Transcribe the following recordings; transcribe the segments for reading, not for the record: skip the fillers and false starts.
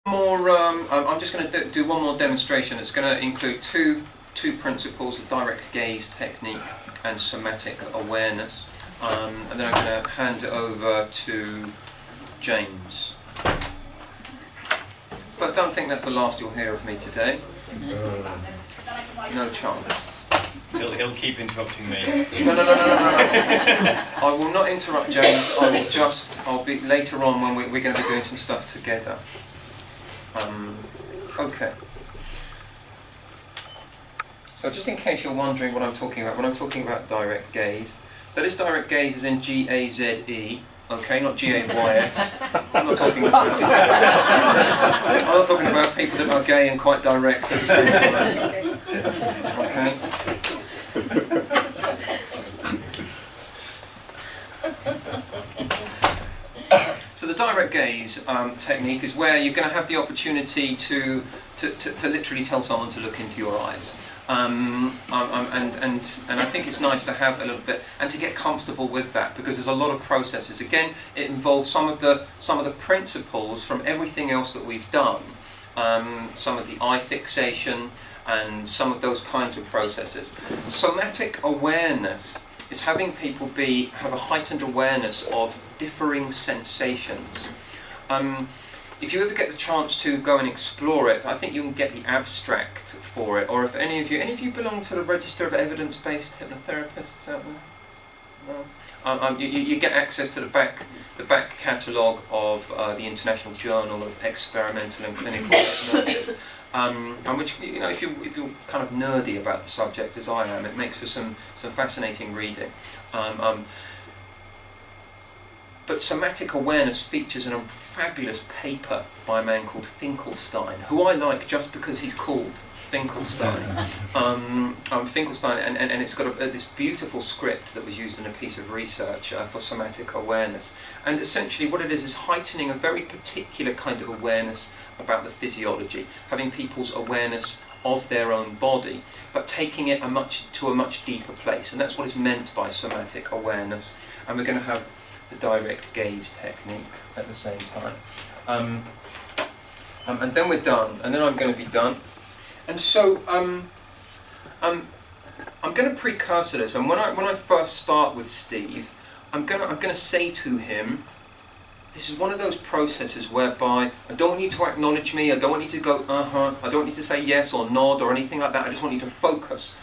I'm just going to do one more demonstration. It's going to include two principles of direct gaze technique and somatic awareness, and then I'm going to hand it over to James. But don't think that's the last you'll hear of me today. No chance. He'll keep interrupting me. No. I will not interrupt James. I'll be later on when we're going to be doing some stuff together. Okay. So just in case you're wondering what I'm talking about, when I'm talking about direct gaze, that is direct gaze as in G-A-Z-E, okay, not G-A-Y-S. I'm not talking about people that are gay and quite direct at the same time. Okay. So the direct gaze technique is where you're going to have the opportunity to literally tell someone to look into your eyes. And I think it's nice to have a little bit and to get comfortable with that, because there's a lot of processes. Again, it involves some of the principles from everything else that we've done, some of the eye fixation and some of those kinds of processes. Somatic awareness is having people have a heightened awareness of differing sensations. If you ever get the chance to go and explore it, I think you can get the abstract for it. Or if any of you belong to the Register of Evidence-Based Hypnotherapists out there? No? You get access to the back catalogue of the International Journal of Experimental and Clinical Hypnosis. Which, you know, if you're kind of nerdy about the subject as I am, it makes for some fascinating reading. But somatic awareness features in a fabulous paper by a man called Finkelstein, who I like just because he's called Finkelstein. Finkelstein, and it's got this beautiful script that was used in a piece of research for somatic awareness. And essentially what it is heightening a very particular kind of awareness about the physiology, having people's awareness of their own body, but taking it to a much deeper place. And that's what is meant by somatic awareness. And we're going to have the direct gaze technique at the same time. And then we're done, and then I'm going to be done. And so I'm going to precursor this, and when I first start with Steve, I'm going to say to him, this is one of those processes whereby I don't want you to acknowledge me, I don't want you to go I don't want you to say yes or nod or anything like that. I just want you to focus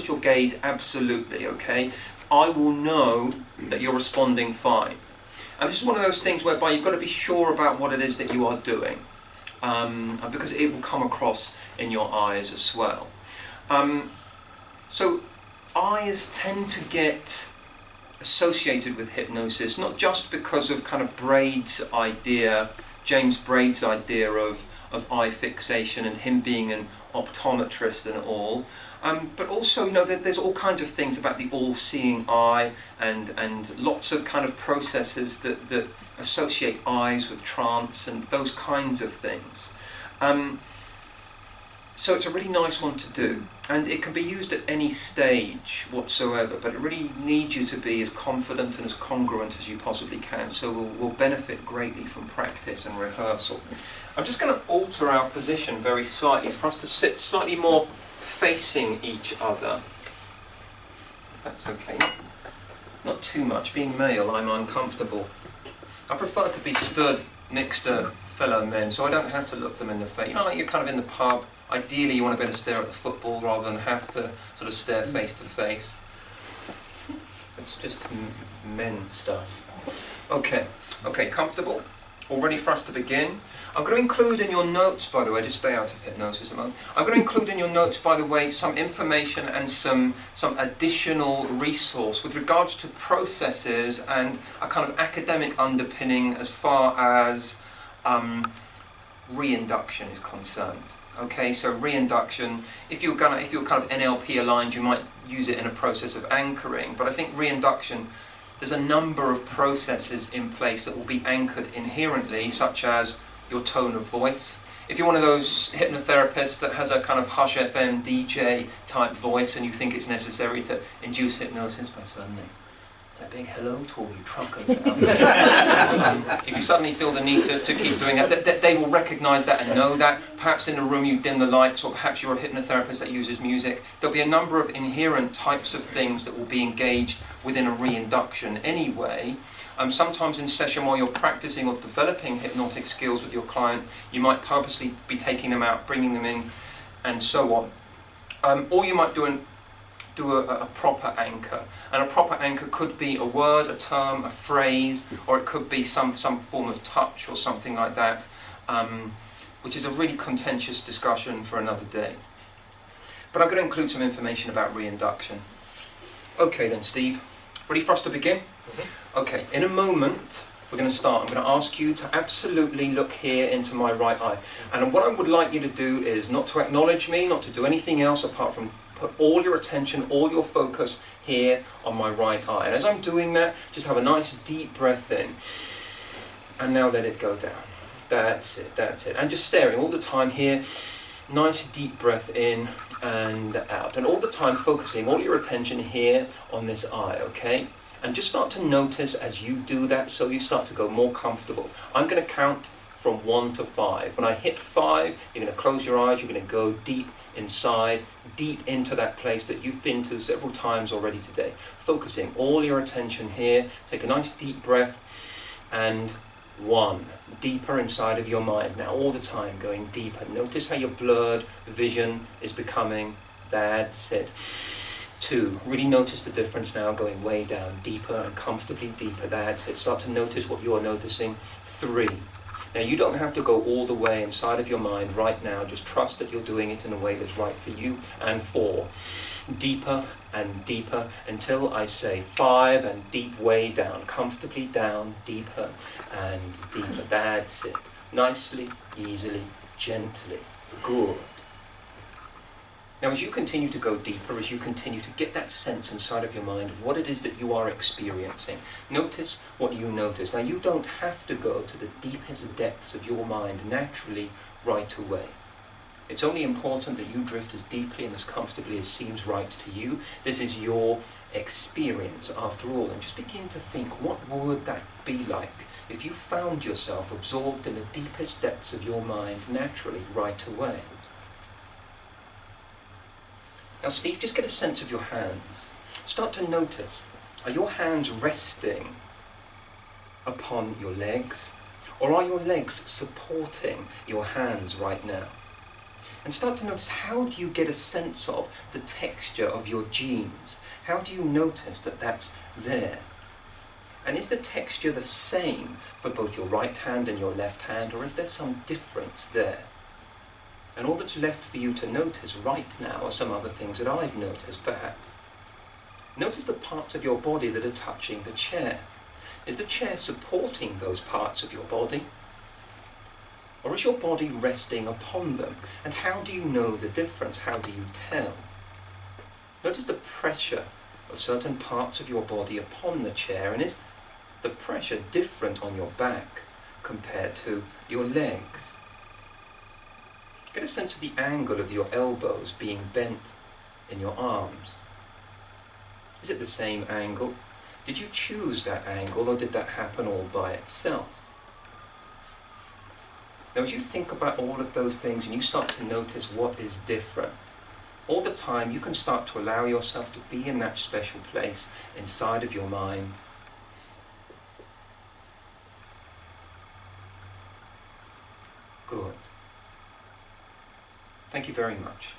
your gaze absolutely, okay? I will know that you're responding fine. And this is one of those things whereby you've got to be sure about what it is that you are doing, because it will come across in your eyes as well. So eyes tend to get associated with hypnosis, not just because of kind of James Braid's idea of eye fixation and him being an optometrist and all, but also, you know, there's all kinds of things about the all-seeing eye and lots of kind of processes that associate eyes with trance and those kinds of things. So it's a really nice one to do, and it can be used at any stage whatsoever, but it really needs you to be as confident and as congruent as you possibly can, so we'll benefit greatly from practice and rehearsal. I'm just going to alter our position very slightly for us to sit slightly more facing each other. That's okay. Not too much. Being male, I'm uncomfortable. I prefer to be stood next to fellow men, so I don't have to look them in the face. You know, like you're kind of in the pub. Ideally, you want to be able to stare at the football rather than have to sort of stare face to face. It's just men stuff. Okay, comfortable? All ready for us to begin? I'm going to include in your notes, by the way, just stay out of hypnosis a moment. I'm going to include in your notes, by the way, some information and some additional resource with regards to processes and a kind of academic underpinning as far as re-induction is concerned. Okay, so re-induction, if you're kind of NLP aligned, you might use it in a process of anchoring, but I think re-induction, there's a number of processes in place that will be anchored inherently, such as your tone of voice. If you're one of those hypnotherapists that has a kind of Hush FM DJ type voice and you think it's necessary to induce hypnosis by suddenly a big hello to all you truckers out there. If you suddenly feel the need to keep doing that, they will recognise that and know that. Perhaps in a room you dim the lights, or perhaps you're a hypnotherapist that uses music. There'll be a number of inherent types of things that will be engaged within a re-induction anyway. Sometimes in session while you're practicing or developing hypnotic skills with your client, you might purposely be taking them out, bringing them in, and so on. Or you might do a proper anchor. And a proper anchor could be a word, a term, a phrase, or it could be some form of touch or something like that, which is a really contentious discussion for another day. But I'm going to include some information about re-induction. Okay then, Steve, ready for us to begin? Okay, in a moment we're going to start. I'm going to ask you to absolutely look here into my right eye. And what I would like you to do is not to acknowledge me, not to do anything else apart from put all your attention, all your focus here on my right eye. And as I'm doing that, just have a nice deep breath in. And now let it go down. That's it, that's it. And just staring all the time here. Nice deep breath in and out. And all the time focusing all your attention here on this eye, okay? And just start to notice as you do that, so you start to go more comfortable. I'm going to count from 1 to 5. When I hit 5, you're going to close your eyes, you're going to go deep inside, deep into that place that you've been to several times already today. Focusing all your attention here. Take a nice deep breath, and 1. Deeper inside of your mind. Now all the time going deeper. Notice how your blurred vision is becoming. That's it. 2. Really notice the difference now, going way down, deeper and comfortably deeper. That's it. Start to notice what you're noticing. 3. Now you don't have to go all the way inside of your mind right now. Just trust that you're doing it in a way that's right for you. And 4. Deeper and deeper until I say 5, and deep way down, comfortably down, deeper and deeper. That's it. Nicely, easily, gently. Good. Now as you continue to go deeper, as you continue to get that sense inside of your mind of what it is that you are experiencing, notice what you notice. Now you don't have to go to the deepest depths of your mind naturally right away. It's only important that you drift as deeply and as comfortably as seems right to you. This is your experience after all. And just begin to think, what would that be like if you found yourself absorbed in the deepest depths of your mind naturally right away? Now Steve, just get a sense of your hands. Start to notice, are your hands resting upon your legs? Or are your legs supporting your hands right now? And start to notice, how do you get a sense of the texture of your jeans? How do you notice that that's there? And is the texture the same for both your right hand and your left hand, or is there some difference there? And all that's left for you to notice right now are some other things that I've noticed, perhaps. Notice the parts of your body that are touching the chair. Is the chair supporting those parts of your body? Or is your body resting upon them? And how do you know the difference? How do you tell? Notice the pressure of certain parts of your body upon the chair, and is the pressure different on your back compared to your legs? Get a sense of the angle of your elbows being bent in your arms. Is it the same angle? Did you choose that angle, or did that happen all by itself? Now as you think about all of those things and you start to notice what is different, all the time you can start to allow yourself to be in that special place inside of your mind. Good. Thank you very much.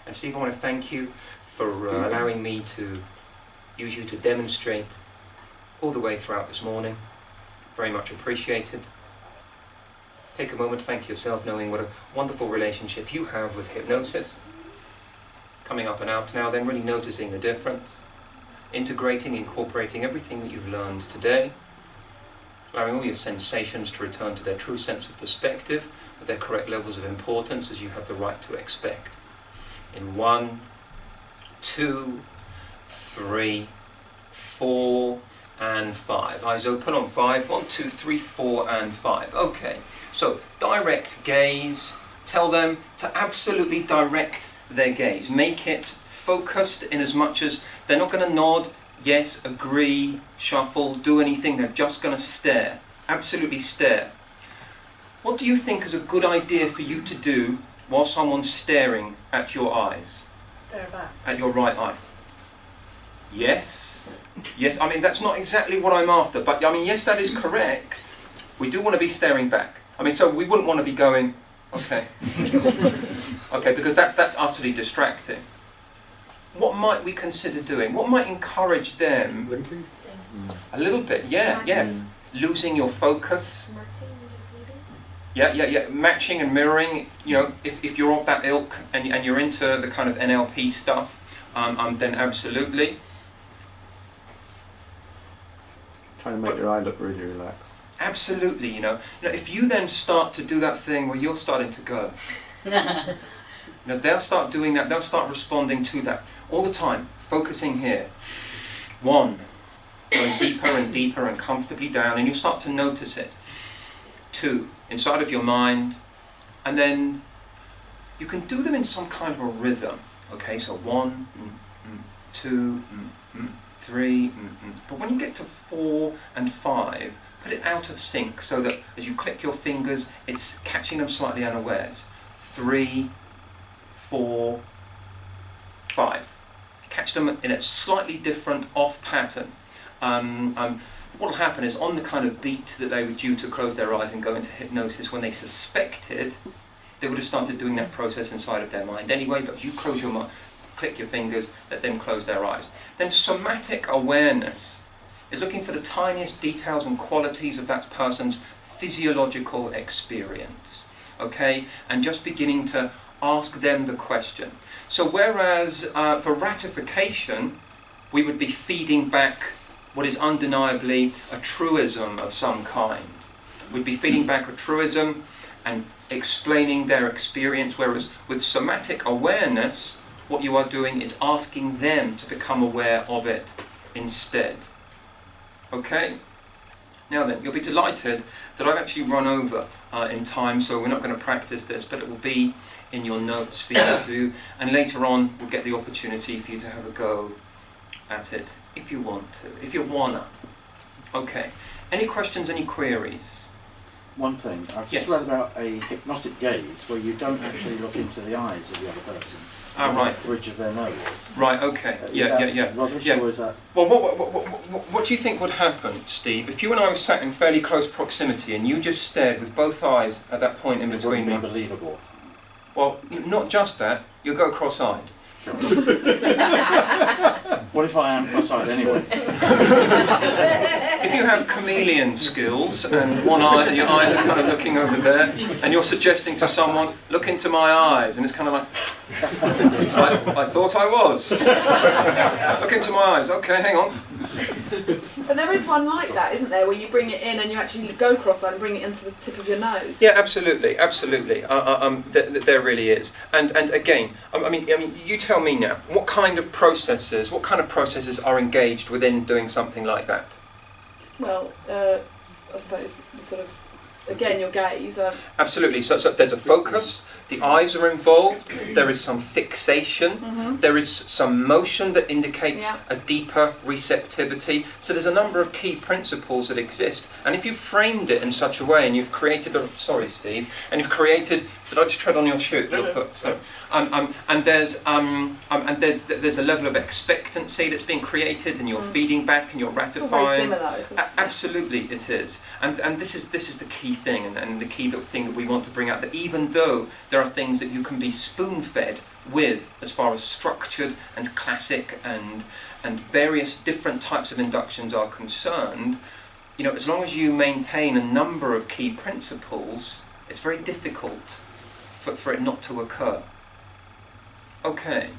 And Steve, I want to thank you for allowing me to use you to demonstrate all the way throughout this morning. Very much appreciated. Take a moment to thank yourself, knowing what a wonderful relationship you have with hypnosis. Coming up and out now, then really noticing the difference. Integrating, incorporating everything that you've learned today. Allowing all your sensations to return to their true sense of perspective, at their correct levels of importance as you have the right to expect. In 1, 2, 3, 4, and 5. Eyes open on 5. 1, 2, 3, 4, and 5. Okay, so direct gaze. Tell them to absolutely direct their gaze. Make it focused in as much as they're not going to nod, yes, agree, shuffle, do anything. They're just going to stare. Absolutely stare. What do you think is a good idea for you to do while someone's staring at your eyes? Stare back. At your right eye? Yes. Yes, I mean, that's not exactly what I'm after, but I mean, yes, that is correct. We do want to be staring back. I mean, so we wouldn't want to be going, okay. Okay, because that's utterly distracting. What might we consider doing? What might encourage them? Blinking? A little bit, yeah, yeah. Losing your focus. Yeah. Matching and mirroring. You know, if you're of that ilk and you're into the kind of NLP stuff, then absolutely. Trying to make your eye look really relaxed. Absolutely, you know. Now, if you then start to do that thing where you're starting to go, now they'll start doing that. They'll start responding to that all the time. Focusing here. 1, going deeper and deeper and comfortably down, and you start to notice it. 2, inside of your mind, and then you can do them in some kind of a rhythm. Okay, so 1, 2, 3, but when you get to 4 and 5, put it out of sync so that as you click your fingers, it's catching them slightly unawares. 3, 4, 5. Catch them in a slightly different off pattern. What will happen is on the kind of beat that they were due to close their eyes and go into hypnosis when they suspected, they would have started doing that process inside of their mind anyway, but you close your mind, click your fingers, let them close their eyes. Then somatic awareness is looking for the tiniest details and qualities of that person's physiological experience, okay? And just beginning to ask them the question. So whereas for ratification, we would be feeding back what is undeniably a truism of some kind. We'd be feeding back a truism and explaining their experience, whereas with somatic awareness, what you are doing is asking them to become aware of it instead. Okay? Now then, you'll be delighted that I've actually run over in time, so we're not going to practice this, but it will be in your notes for you to do, and later on we'll get the opportunity for you to have a go at it, if you want to, if you wanna. Okay. Any questions, any queries? One thing, I've just read about a hypnotic gaze where you don't actually look into the eyes of the other person. Right. The bridge of their nose. Right, okay. Yeah. Rubbish, Yeah. or is that... Well, what do you think would happen, Steve, if you and I were sat in fairly close proximity and you just stared with both eyes at that point in It between wouldn't be them? believable. Well, not just that, you'll go cross-eyed. Sure. What if I am cross-eyed anyway? If you have chameleon skills and one eye, your eyes are kind of looking over there, and you're suggesting to someone, look into my eyes, and it's kind of like, I thought I was. Look into my eyes, okay, hang on. But there is one like that, isn't there, where you bring it in and you actually go cross-eyed and bring it into the tip of your nose? Yeah, absolutely. There really is. And again, I mean, you tell me now, what kind of processes are engaged within doing something like that? Well, I suppose the sort of, again, your gaze. Absolutely. So there's a focus. The eyes are involved. There is some fixation. There is some motion that indicates a deeper receptivity. So there's a number of key principles that exist. And if you've framed it in such a way, and you've created a... Sorry, Steve. And you've created... Did I just tread on your shoe? Sorry. And there's a level of expectancy that's being created, and you're feeding back, and you're ratifying. Very similar, isn't it? Absolutely, it is. And this is the key thing, and the key little thing that we want to bring out. That even though there are things that you can be spoon-fed with, as far as structured and classic and various different types of inductions are concerned, you know, as long as you maintain a number of key principles, it's very difficult for it not to occur. Okay.